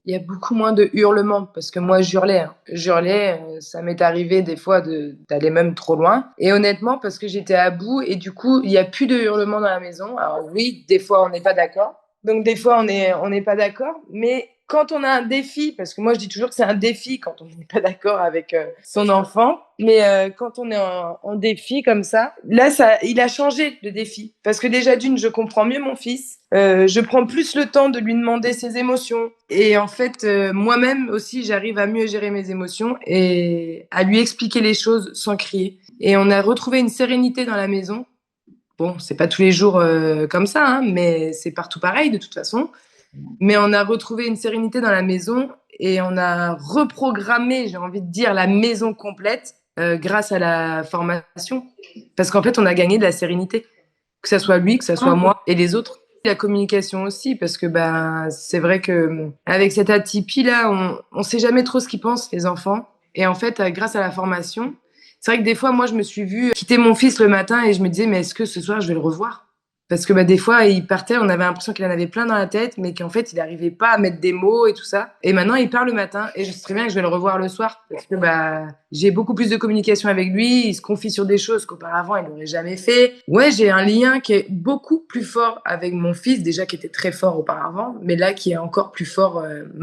Il y a beaucoup moins de hurlements parce que moi j'hurlais, hein. J'hurlais, ça m'est arrivé des fois d'aller même trop loin et honnêtement parce que j'étais à bout et du coup, il y a plus de hurlements dans la maison. Alors oui, des fois on n'est pas d'accord. Donc des fois on n'est pas d'accord, mais quand on a un défi, parce que moi je dis toujours que c'est un défi quand on n'est pas d'accord avec, son enfant, mais quand on est en défi comme ça, là ça il a changé le défi. Parce que déjà d'une, je comprends mieux mon fils, je prends plus le temps de lui demander ses émotions et en fait, moi-même aussi j'arrive à mieux gérer mes émotions et à lui expliquer les choses sans crier et on a retrouvé une sérénité dans la maison. Bon, c'est pas tous les jours, comme ça, hein, mais c'est partout pareil de toute façon. Mais on a retrouvé une sérénité dans la maison et on a reprogrammé, j'ai envie de dire, la maison complète grâce à la formation. Parce qu'en fait, on a gagné de la sérénité, que ça soit lui, que ça soit moi et les autres. La communication aussi, parce que ben c'est vrai que avec cette atypie là, on sait jamais trop ce qu'ils pensent les enfants. Et en fait, grâce à la formation, c'est vrai que des fois, moi, je me suis vue quitter mon fils le matin et je me disais, mais est-ce que ce soir je vais le revoir? Parce que bah, des fois, il partait, on avait l'impression qu'il en avait plein dans la tête, mais qu'en fait, il n'arrivait pas à mettre des mots et tout ça. Et maintenant, il part le matin et je sais très bien que je vais le revoir le soir parce que bah, j'ai beaucoup plus de communication avec lui. Il se confie sur des choses qu'auparavant, il n'aurait jamais fait. Ouais, j'ai un lien qui est beaucoup plus fort avec mon fils, déjà qui était très fort auparavant, mais là qui est encore plus fort